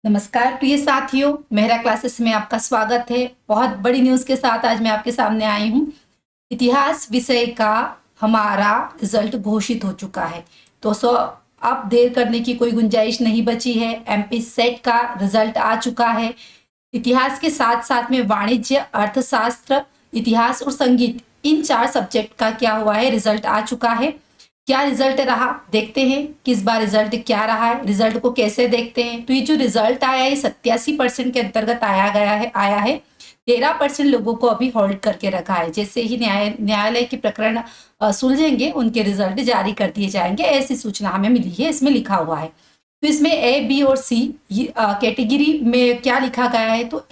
नमस्कार प्रिय साथियों, मेहरा क्लासेस में आपका स्वागत है। बहुत बड़ी न्यूज़ के साथ आज मैं आपके सामने आई हूँ। इतिहास विषय का हमारा रिजल्ट घोषित हो चुका है। दोस्तों, अब देर करने की कोई गुंजाइश नहीं बची है। एमपी सेट का रिजल्ट आ चुका है। इतिहास के साथ साथ में वाणिज्य, अर्थशास्त्र, इतिहास और संगीत, इन 4 सब्जेक्ट का क्या हुआ है, रिजल्ट आ चुका है। क्या रिजल्ट रहा, देखते हैं कि इस बार रिजल्ट क्या रहा है, रिजल्ट को कैसे देखते हैं। तो ये जो रिजल्ट आया है 87% के अंतर्गत आया है। 13% लोगों को अभी होल्ड करके रखा है। जैसे ही न्यायालय के प्रकरण सुलझेंगे, उनके रिजल्ट जारी कर दिए जाएंगे, ऐसी सूचना हमें मिली है, इसमें लिखा हुआ है। तो इसमें ए, बी और सी कैटेगरी में क्या लिखा गया है, तो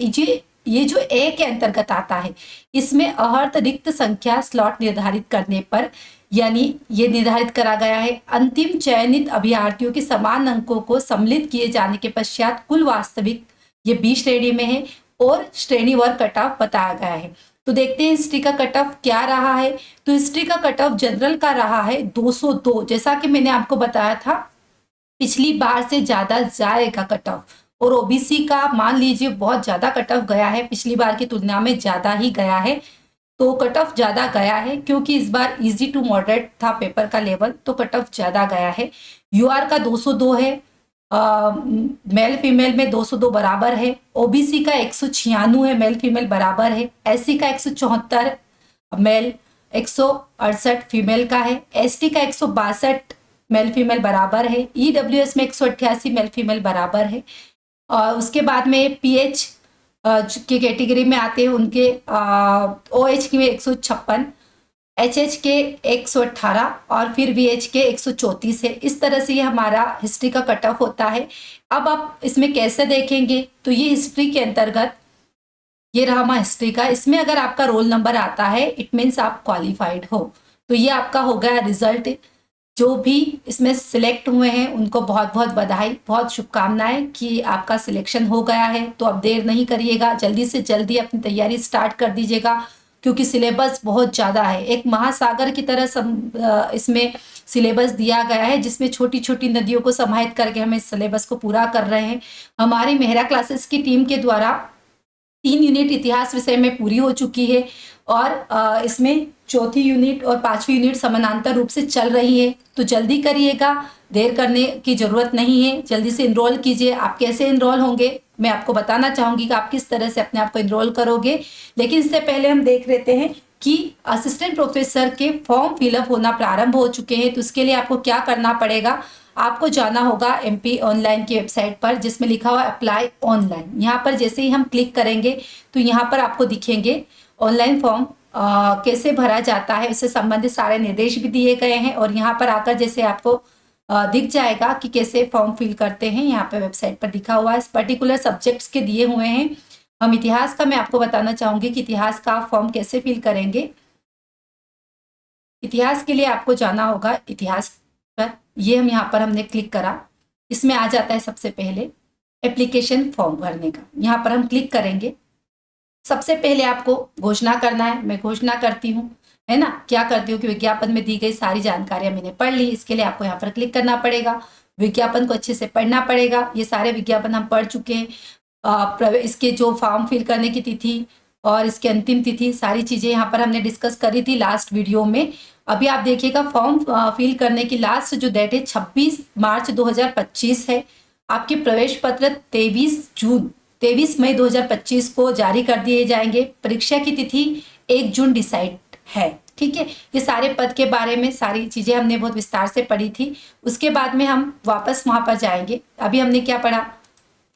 ये जो ए के अंतर्गत आता है, इसमें अर्हत रिक्त संख्या स्लॉट निर्धारित करने पर, यानी ये निर्धारित करा गया है अंतिम चयनित अभ्यर्थियों के समान अंकों को सम्मिलित किए जाने के पश्चात कुल वास्तविक, ये बी श्रेणी में है, और श्रेणीवार कट ऑफ बताया गया है। तो देखते हैं हिस्ट्री का कट ऑफ क्या रहा है। तो हिस्ट्री का कट ऑफ जनरल का रहा है 202। जैसा कि मैंने आपको बताया था, पिछली बार से ज्यादा जाएगा कट ऑफ। और ओबीसी का मान लीजिए बहुत ज्यादा कट ऑफ गया है, पिछली बार की तुलना में ज्यादा ही गया है। तो कट ऑफ ज्यादा गया है क्योंकि इस बार इजी टू मॉडरेट था पेपर का लेवल, तो कट ऑफ ज्यादा गया है। यूआर का 202 है, मेल फीमेल में 202 बराबर है। ओबीसी का 196 है, मेल फीमेल बराबर है। एससी का 174 मेल, 168 फीमेल का है। एसटी का 162 मेल फीमेल बराबर है। ईडब्ल्यूएस में 188 मेल फीमेल बराबर है। और उसके बाद में पीएच के कैटेगरी में आते हैं उनके ओएच की में 156, एचएच के 118 और फिर वीएच के 134 है। इस तरह से ये हमारा हिस्ट्री का कट ऑफ होता है। अब आप इसमें कैसे देखेंगे, तो ये हिस्ट्री के अंतर्गत ये रहा हमारा हिस्ट्री का। इसमें अगर आपका रोल नंबर आता है, इट मीन्स आप क्वालिफाइड हो। तो ये आपका हो गया रिजल्ट। जो भी इसमें सिलेक्ट हुए हैं उनको बहुत बहुत बधाई, बहुत शुभकामनाएं कि आपका सिलेक्शन हो गया है। तो अब देर नहीं करिएगा, जल्दी से जल्दी अपनी तैयारी स्टार्ट कर दीजिएगा, क्योंकि सिलेबस बहुत ज़्यादा है। एक महासागर की तरह इसमें सिलेबस दिया गया है, जिसमें छोटी छोटी नदियों को समाहित करके हम इस सिलेबस को पूरा कर रहे हैं। हमारी मेहरा क्लासेस की टीम के द्वारा 3 यूनिट इतिहास विषय में पूरी हो चुकी है, और इसमें चौथी यूनिट और 5वीं यूनिट समानांतर रूप से चल रही है। तो जल्दी करिएगा, देर करने की जरूरत नहीं है, जल्दी से इनरोल कीजिए। आप कैसे इनरोल होंगे मैं आपको बताना चाहूंगी कि आप किस तरह से अपने आप को इनरोल करोगे। लेकिन इससे पहले हम देख लेते हैं कि असिस्टेंट प्रोफेसर के फॉर्म फिलअप होना प्रारंभ हो चुके हैं। तो उसके लिए आपको क्या करना पड़ेगा, आपको जाना होगा एमपी ऑनलाइन की वेबसाइट पर, जिसमें लिखा हुआ अप्लाई ऑनलाइन। यहाँ पर जैसे ही हम क्लिक करेंगे तो यहाँ पर आपको दिखेंगे ऑनलाइन फॉर्म कैसे भरा जाता है, उससे संबंधित सारे निर्देश भी दिए गए हैं। और यहाँ पर आकर जैसे आपको दिख जाएगा कि कैसे फॉर्म फिल करते हैं, यहाँ पे वेबसाइट पर लिखा हुआ है। पर्टिकुलर सब्जेक्ट्स के दिए हुए हैं। हम इतिहास का मैं आपको बताना चाहूंगी कि इतिहास का फॉर्म कैसे फिल करेंगे। इतिहास के लिए आपको जाना होगा इतिहास पर। ये हम यहाँ पर हमने क्लिक करा, इसमें आ जाता है सबसे पहले एप्लीकेशन फॉर्म भरने का। यहाँ पर हम क्लिक करेंगे। सबसे पहले आपको घोषणा करना है, मैं घोषणा करती हूँ, है ना। क्या करती हूँ कि विज्ञापन में दी गई सारी जानकारियां मैंने पढ़ ली। इसके लिए आपको यहाँ पर क्लिक करना पड़ेगा, विज्ञापन को अच्छे से पढ़ना पड़ेगा। ये सारे विज्ञापन हम पढ़ चुके हैं। इसके जो फॉर्म फिल करने की तिथि और इसकी अंतिम तिथि, सारी चीजें यहाँ पर हमने डिस्कस करी थी लास्ट वीडियो में। अभी आप देखिएगा फॉर्म फिल करने की लास्ट जो डेट है 26 मार्च 2025 है। आपके प्रवेश पत्र 23 मई 2025 को जारी कर दिए जाएंगे। परीक्षा की तिथि 1 जून डिसाइड है, ठीक है। ये सारे पद के बारे में सारी चीजें हमने बहुत विस्तार से पढ़ी थी। उसके बाद में हम वापस वहां पर जाएंगे। अभी हमने क्या पढ़ा,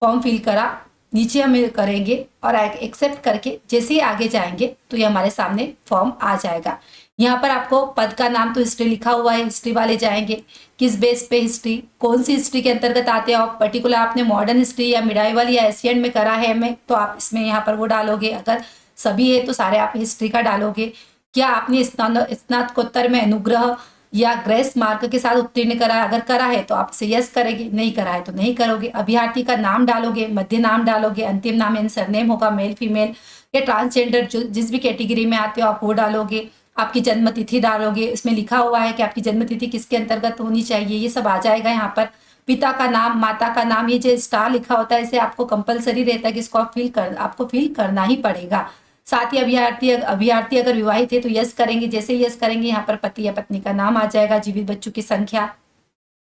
फॉर्म फिल करा, नीचे हमें करेंगे और एक्सेप्ट करके जैसे ही आगे जाएंगे तो ये हमारे सामने फॉर्म आ जाएगा। यहाँ पर आपको पद का नाम तो हिस्ट्री लिखा हुआ है, हिस्ट्री वाले जाएंगे। किस बेस पे हिस्ट्री, कौन सी हिस्ट्री के अंतर्गत आते हैं आप, पर्टिकुलर आपने मॉडर्न हिस्ट्री या मिडाइवल या एशियन में करा है में, तो आप इसमें यहाँ पर वो डालोगे। अगर सभी है तो सारे आप हिस्ट्री का डालोगे। क्या आपने स्नातकोत्तर में अनुग्रह या ग्रेस मार्क के साथ उत्तीर्ण करा है, अगर करा है तो आप इसे यस करेंगे, नहीं करा है तो नहीं करोगे। अभ्यर्थी का नाम डालोगे, मध्य नाम डालोगे, अंतिम नाम यानी सरनेम होगा, मेल फीमेल या ट्रांसजेंडर जो जिस भी कैटेगरी में आते हो आप वो डालोगे। आपकी जन्म तिथि डालोगे, इसमें लिखा हुआ है कि आपकी जन्म तिथि किसके अंतर्गत होनी चाहिए, ये सब आ जाएगा यहाँ पर। पिता का नाम, माता का नाम, ये जो स्टार लिखा होता है इसे आपको कंपलसरी रहता है कि इसको आपको फिल करना ही पड़ेगा। साथ ही अभ्यर्थी अगर विवाहित है तो यस करेंगे। जैसे यस करेंगे यहाँ पर पति या पत्नी का नाम आ जाएगा, जीवित बच्चों की संख्या,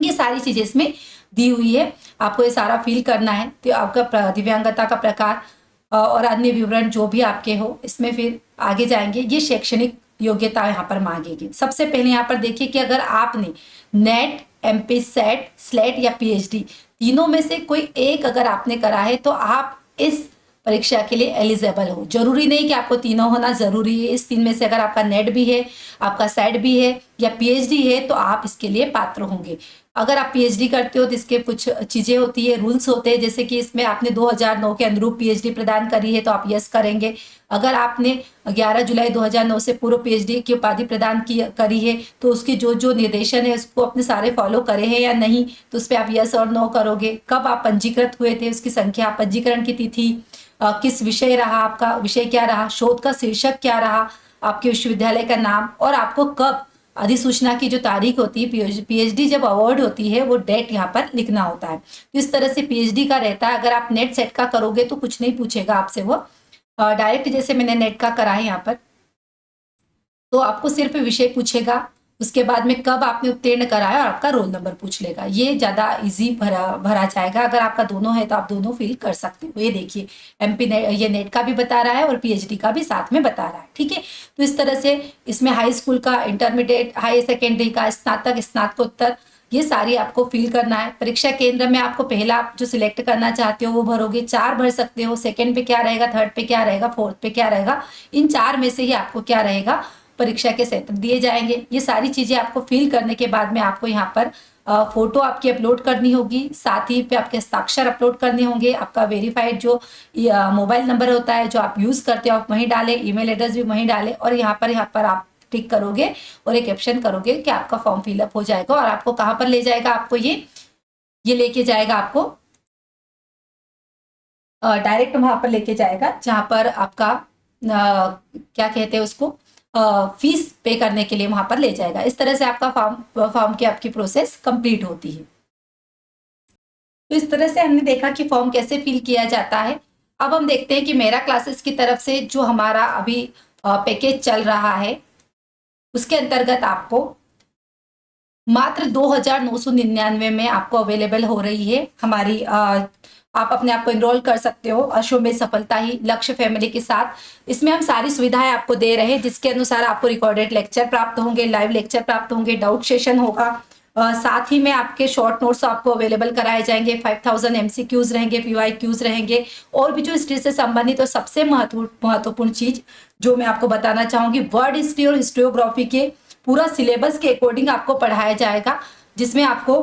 ये सारी चीजें इसमें दी हुई है, आपको ये सारा फिल करना है। तो आपका दिव्यांगता का प्रकार और अन्य विवरण जो भी आपके हो इसमें फिर आगे जाएंगे। ये शैक्षणिक योग्यता यहाँ पर मांगेगी। सबसे पहले यहाँ पर देखिए कि अगर आपने नेट, एमपी सेट, स्लेट या पीएचडी तीनों में से कोई एक अगर आपने करा है तो आप इस परीक्षा के लिए एलिजिबल हो। जरूरी नहीं कि आपको तीनों होना जरूरी है, इस तीन में से अगर आपका नेट भी है, आपका सेट भी है या पीएचडी है तो आप इसके लिए पात्र होंगे। अगर आप पीएचडी करते हो तो इसके कुछ चीजें होती है, रूल्स होते हैं, जैसे कि इसमें आपने 2009 के अनुरूप पीएचडी प्रदान करी है तो आप यस करेंगे। अगर आपने 11 जुलाई 2009 से पूर्व पीएचडी की उपाधि प्रदान करी है तो उसकी जो निर्देशन है उसको अपने सारे फॉलो करे हैं या नहीं, तो उस पर आप यस और नो करोगे। कब आप पंजीकृत हुए थे उसकी संख्या, पंजीकरण की तिथि, किस विषय रहा, आपका विषय क्या रहा, शोध का शीर्षक क्या रहा, आपके विश्वविद्यालय का नाम, और आपको कब अधिसूचना की जो तारीख होती है, पीएचडी जब अवार्ड होती है वो डेट यहाँ पर लिखना होता है। तो इस तरह से पीएचडी का रहता है। अगर आप नेट सेट का करोगे तो कुछ नहीं पूछेगा आपसे, वो डायरेक्ट, जैसे मैंने नेट का करा है यहाँ पर, तो आपको सिर्फ विषय पूछेगा, उसके बाद में कब आपने उत्तीर्ण कराया और आपका रोल नंबर पूछ लेगा। ये ज्यादा इजी भरा जाएगा। अगर आपका दोनों है तो आप दोनों फिल कर सकते हो। ये देखिए एमपी ये नेट का भी बता रहा है और पीएचडी का भी साथ में बता रहा है, ठीक है। तो इस तरह से इसमें हाई स्कूल का, इंटरमीडिएट, हाई सेकेंडरी का, स्नातक, स्नातकोत्तर, ये सारी आपको फिल करना है। परीक्षा केंद्र में आपको पहला आप जो सिलेक्ट करना चाहते हो वो भरोगे, 4 भर सकते हो, सेकंड पे क्या रहेगा, थर्ड पे क्या रहेगा, फोर्थ पे क्या रहेगा, इन 4 में से ही आपको क्या रहेगा, परीक्षा के सेंटर दिए जाएंगे। ये सारी चीजें आपको फिल करने के बाद में आपको यहाँ पर फोटो आपकी अपलोड करनी होगी, साथ ही पे आपके हस्ताक्षर अपलोड करने होंगे, आपका वेरीफाइड जो मोबाइल नंबर होता है जो आप यूज करते हो आप वहीं डालें, ईमेल एड्रेस भी वहीं डालें, और यहाँ पर आप टिक करोगे और एक कैप्शन करोगे कि आपका फॉर्म फिलअप हो जाएगा। और आपको कहाँ पर ले जाएगा, आपको ये लेके जाएगा, आपको डायरेक्ट वहां पर लेके जाएगा जहां पर आपका क्या कहते हैं उसको, फीस पे करने के लिए वहां पर ले जाएगा। इस तरह से आपका फॉर्म की आपकी प्रोसेस कंप्लीट होती है। तो इस तरह से हमने देखा कि फॉर्म कैसे फिल किया जाता है। अब हम देखते हैं कि मेरा क्लासेस की तरफ से जो हमारा अभी पैकेज चल रहा है उसके अंतर्गत आपको मात्र 2,999 में आपको अवेलेबल हो रही है हमारी आप अपने आप को इनरोल कर सकते हो अश्वमेध सफलता ही लक्ष्य फैमिली के साथ। इसमें हम सारी सुविधाएं आपको दे रहे हैं, जिसके अनुसार आपको रिकॉर्डेड लेक्चर प्राप्त होंगे, लाइव लेक्चर प्राप्त होंगे, डाउट सेशन होगा, साथ ही में आपके शॉर्ट नोट्स आपको अवेलेबल कराए जाएंगे, 5000 एमसीक्यूज रहेंगे, पीवाईक्यूज रहेंगे, और भी जो हिस्ट्री से संबंधित और सबसे महत्वपूर्ण चीज जो मैं आपको बताना चाहूंगी, वर्ड हिस्ट्री और हिस्ट्रियोग्राफी के पूरा सिलेबस के अकॉर्डिंग आपको पढ़ाया जाएगा, जिसमें आपको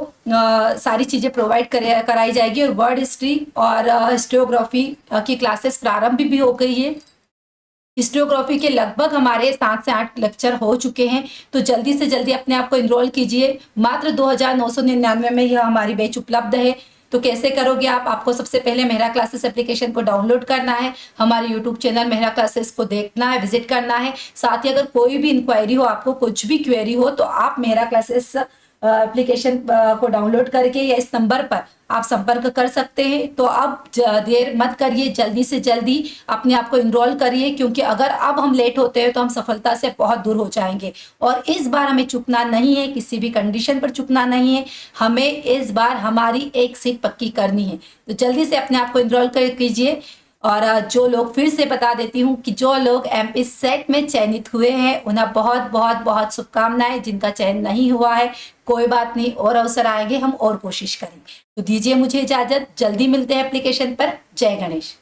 सारी चीजें प्रोवाइड कराई जाएगी। और वर्ड हिस्ट्री और हिस्ट्रियोग्राफी की क्लासेस प्रारंभ भी हो गई है। हिस्ट्रियोग्राफी के लगभग हमारे 7 से 8 लेक्चर हो चुके हैं, तो जल्दी से जल्दी अपने आप को इनरोल कीजिए। मात्र 2,999 में यह हमारी बैच उपलब्ध है। तो कैसे करोगे आप, आपको सबसे पहले मेरा क्लासेस एप्लीकेशन को डाउनलोड करना है, हमारे यूट्यूब चैनल मेरा क्लासेस को देखना है, विजिट करना है। साथ ही अगर कोई भी इंक्वायरी हो, आपको कुछ भी क्वेरी हो, तो आप मेरा क्लासेस एप्लीकेशन को डाउनलोड करके या इस नंबर पर आप संपर्क कर सकते हैं। तो अब देर मत करिए, जल्दी से जल्दी अपने आप को इनरोल करिए, क्योंकि अगर अब हम लेट होते हैं तो हम सफलता से बहुत दूर हो जाएंगे। और इस बार हमें चुकना नहीं है, किसी भी कंडीशन पर चुकना नहीं है, हमें इस बार हमारी एक सीट पक्की करनी है। तो जल्दी से अपने आप को इनरोल कीजिए। और जो लोग, फिर से बता देती हूँ कि जो लोग एमपी सेट में चयनित हुए हैं उन्हें बहुत बहुत बहुत शुभकामनाएं। जिनका चयन नहीं हुआ है कोई बात नहीं, और अवसर आएंगे, हम और कोशिश करेंगे। तो दीजिए मुझे इजाजत, जल्दी मिलते हैं एप्लीकेशन पर। जय गणेश।